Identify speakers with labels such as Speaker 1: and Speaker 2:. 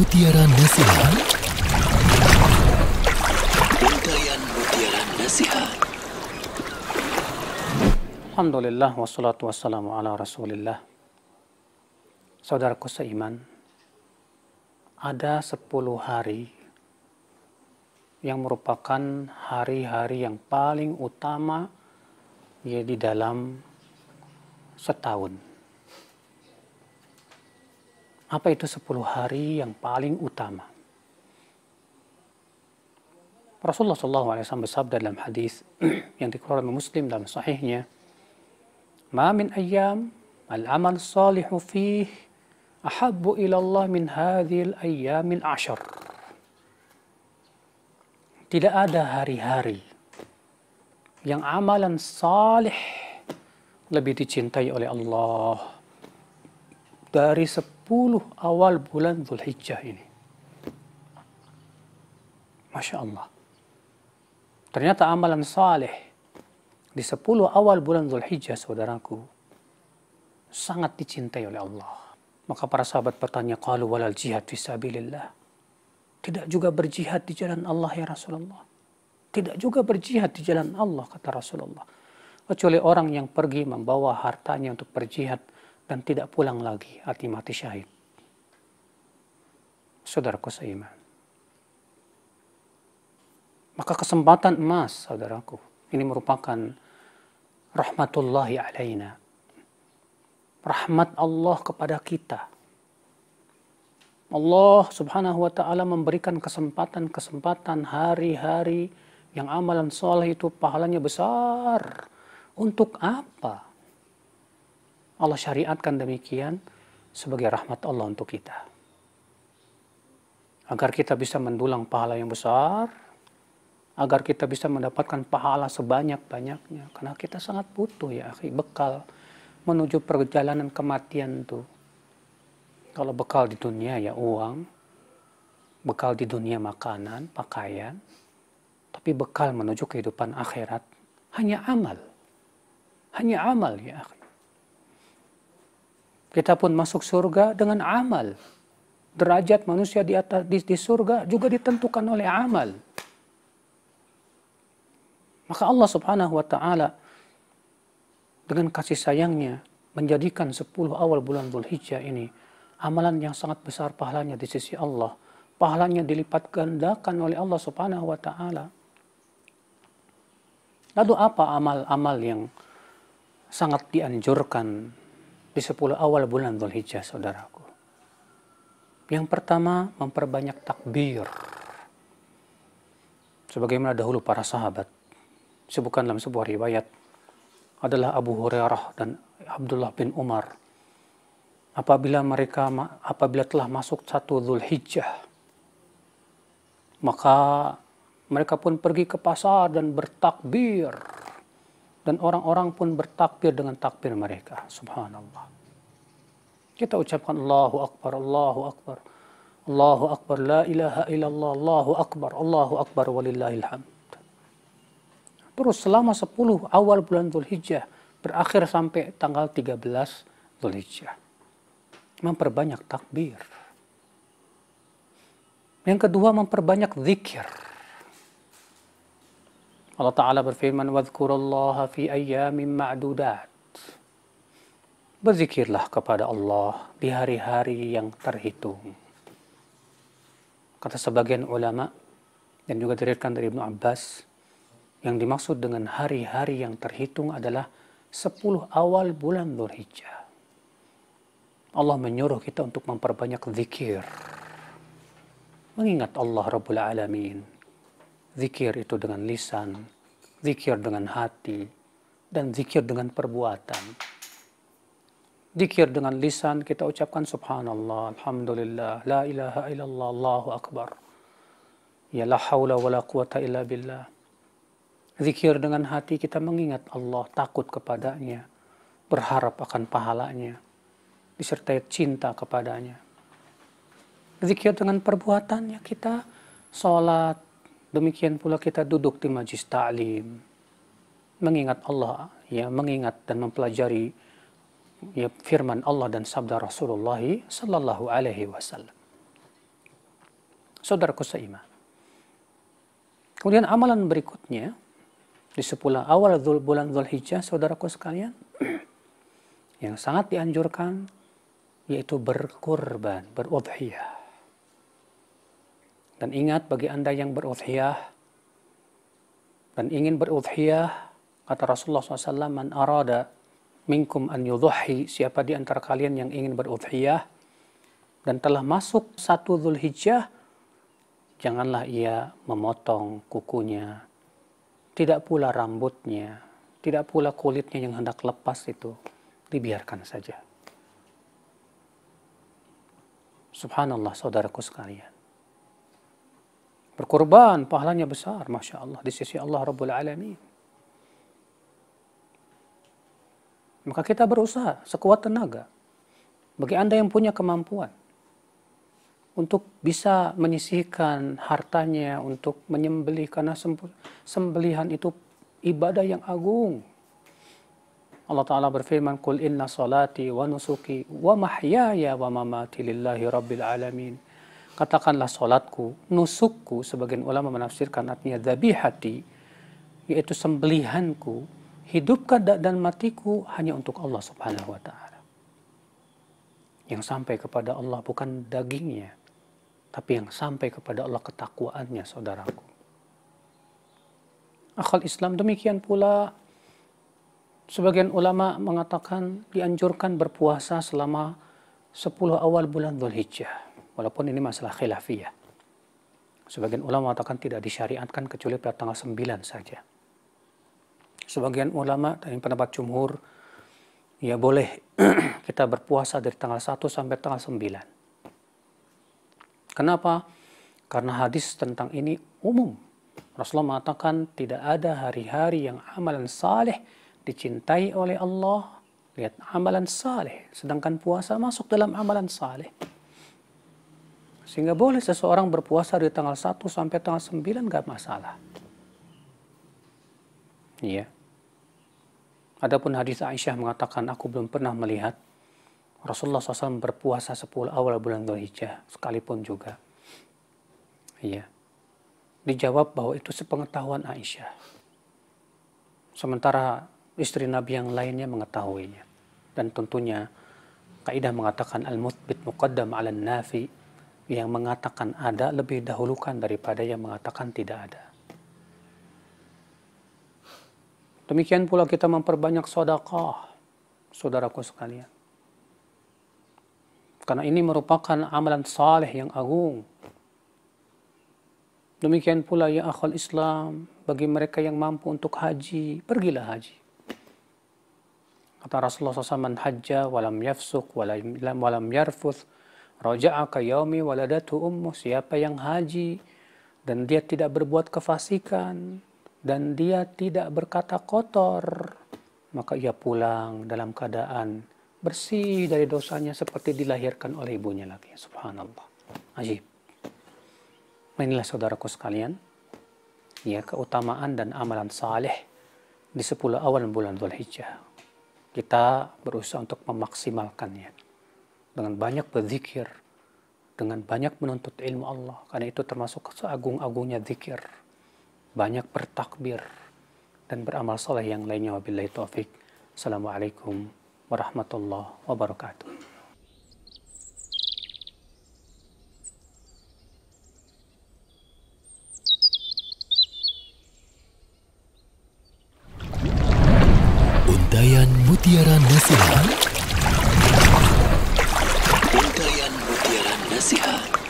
Speaker 1: Mutiara Nasihat. Untayan Mutiara Nasihat.
Speaker 2: Alhamdulillah wassalatu wassalamu ala rasulillah. Saudaraku seiman, ada 10 hari yang merupakan hari-hari yang paling utama di dalam setahun. Apa itu 10 hari yang paling utama? Rasulullah SAW bersabda dalam hadis yang dikeluarkan Muslim dalam sahihnya, "Ma min ayyam al-amal salihu fih ahabbu ila Allah min hadhil ayyamil 'ashr." Tidak ada hari-hari yang amalan salih lebih dicintai oleh Allah dari 10 awal bulan Dzulhijjah ini. Masya Allah. Ternyata amalan saleh di 10 awal bulan Dzulhijjah, saudaraku, sangat dicintai oleh Allah. Maka para sahabat bertanya, qalu walal jihad fisabilillah. Tidak juga berjihad di jalan Allah ya Rasulullah. Tidak juga berjihad di jalan Allah, kata Rasulullah. Kecuali orang yang pergi membawa hartanya untuk berjihad dan tidak pulang lagi, arti mati syahid. Saudaraku seiman. Maka kesempatan emas, saudaraku, ini merupakan rahmatullahi alaina. Rahmat Allah kepada kita. Allah subhanahu wa ta'ala memberikan kesempatan hari-hari yang amalan soleh itu pahalanya besar. Untuk apa? Allah syariatkan demikian sebagai rahmat Allah untuk kita. Agar kita bisa mendulang pahala yang besar, agar kita bisa mendapatkan pahala sebanyak-banyaknya. Karena kita sangat butuh ya akhi, bekal menuju perjalanan kematian itu. Kalau bekal di dunia ya uang, bekal di dunia makanan, pakaian, tapi bekal menuju kehidupan akhirat hanya amal. Hanya amal ya akhi. Kita pun masuk surga dengan amal. Derajat manusia di atas di surga juga ditentukan oleh amal. Maka Allah subhanahu wa ta'ala dengan kasih sayangnya menjadikan 10 awal bulan Dzulhijjah ini amalan yang sangat besar pahalanya di sisi Allah. Pahalanya dilipat gandakan oleh Allah subhanahu wa ta'ala. Lalu apa amal-amal yang sangat dianjurkan di 10 awal bulan Dzulhijjah, saudaraku? Yang pertama, memperbanyak takbir. Sebagaimana dahulu para sahabat, disebutkan dalam sebuah riwayat, adalah Abu Hurairah dan Abdullah bin Umar. Apabila telah masuk 1 Dzulhijjah, maka mereka pun pergi ke pasar dan bertakbir. Dan orang-orang pun bertakbir dengan takbir mereka. Subhanallah. Kita ucapkan Allahu Akbar, Allahu Akbar. Allahu Akbar, la ilaha illallah, Allahu Akbar, walillahil hamd. Terus selama 10 awal bulan Dzulhijjah, berakhir sampai tanggal 13 Dzulhijjah. Memperbanyak takbir. Yang kedua, memperbanyak zikir. Allah Ta'ala berfirman, وَاذْكُرُوا fi ayyamin ma'dudat. Berzikirlah kepada Allah di hari-hari yang terhitung. Kata sebagian ulama, dan juga diriwayatkan dari Ibnu Abbas, yang dimaksud dengan hari-hari yang terhitung adalah 10 awal bulan Dzulhijjah. Allah menyuruh kita untuk memperbanyak zikir. Mengingat Allah Rabbul Alamin. Zikir itu dengan lisan, zikir dengan hati, dan zikir dengan perbuatan. Zikir dengan lisan kita ucapkan subhanallah, alhamdulillah, la ilaha illallah, Allahu Akbar. Ya la hawla wa la quwata illa billah. Zikir dengan hati kita mengingat Allah, takut kepadanya, berharap akan pahalanya, disertai cinta kepadanya. Zikir dengan perbuatannya kita sholat, demikian pula kita duduk di majlis ta'lim, mengingat Allah, ya, mengingat dan mempelajari ya, firman Allah dan sabda Rasulullah sallallahu alaihi wasallam. Saudaraku seiman. Kemudian amalan berikutnya, di 10 awal bulan Dzulhijjah, saudaraku sekalian, yang sangat dianjurkan, yaitu berkurban, berudhiyah. Dan ingat, bagi Anda yang berudhiyah dan ingin berudhiyah, kata Rasulullah SAW, man arada minkum an yudhi, siapa di antara kalian yang ingin berudhiyah dan telah masuk 1 Dzulhijjah, janganlah ia memotong kukunya, tidak pula rambutnya, tidak pula kulitnya yang hendak lepas itu, dibiarkan saja. Subhanallah, saudaraku sekalian. Berkorban pahalanya besar, Masya Allah, di sisi Allah Rabbul Alamin. Maka kita berusaha sekuat tenaga. Bagi Anda yang punya kemampuan untuk bisa menyisihkan hartanya untuk menyembelih, karena sembelihan itu ibadah yang agung. Allah Ta'ala berfirman, Qul inna salati wa nusuki wa mahyaya wa mamati lillahi rabbil alamin. Katakanlah solatku, nusukku, sebagian ulama menafsirkan artinya dzabihati, yaitu sembelihanku, hidupkan dan matiku hanya untuk Allah Subhanahu wa Ta'ala. Yang sampai kepada Allah bukan dagingnya, tapi yang sampai kepada Allah ketakwaannya, saudaraku. Akhal Islam, demikian pula sebagian ulama mengatakan dianjurkan berpuasa selama 10 awal bulan Dzulhijjah. Walaupun ini masalah khilafiyah. Sebagian ulama mengatakan tidak disyariatkan kecuali pada tanggal 9 saja. Sebagian ulama dari pendapat jumhur, ya boleh kita berpuasa dari tanggal 1 sampai tanggal 9. Kenapa? Karena hadis tentang ini umum. Rasulullah mengatakan tidak ada hari-hari yang amalan saleh dicintai oleh Allah. Lihat, amalan saleh. Sedangkan puasa masuk dalam amalan saleh. Sehingga boleh seseorang berpuasa dari tanggal 1 sampai tanggal 9, nggak masalah. Iya. Adapun hadis Aisyah mengatakan, aku belum pernah melihat Rasulullah SAW berpuasa 10 awal bulan Dzulhijjah sekalipun juga. Iya. Dijawab bahwa itu sepengetahuan Aisyah. Sementara istri Nabi yang lainnya mengetahuinya. Dan tentunya kaidah mengatakan al-muthbit muqaddam 'ala an-nafi, yang mengatakan ada lebih dahulukan daripada yang mengatakan tidak ada. Demikian pula kita memperbanyak sedekah, saudaraku sekalian. Karena ini merupakan amalan saleh yang agung. Demikian pula ya akhwal Islam, bagi mereka yang mampu untuk haji, pergilah haji. Kata Rasulullah SAW, man hajja walam yafsuq walam yarfuth raja'a ka yaumi waladatu ummuh. Siapa yang haji dan dia tidak berbuat kefasikan dan dia tidak berkata kotor, maka ia pulang dalam keadaan bersih dari dosanya seperti dilahirkan oleh ibunya lagi. Subhanallah. Ajib. Inilah saudaraku sekalian, ya, keutamaan dan amalan saleh di 10 awal bulan Dzulhijjah. Kita berusaha untuk memaksimalkannya dengan banyak berzikir, dengan banyak menuntut ilmu Allah. Karena itu termasuk seagung-agungnya zikir. Banyak bertakbir dan beramal saleh yang lainnya. Wabillahi taufik. Assalamualaikum warahmatullahi wabarakatuh.
Speaker 1: Untayan Mutiara Nasihat. Untayan Mutiara Nasihat.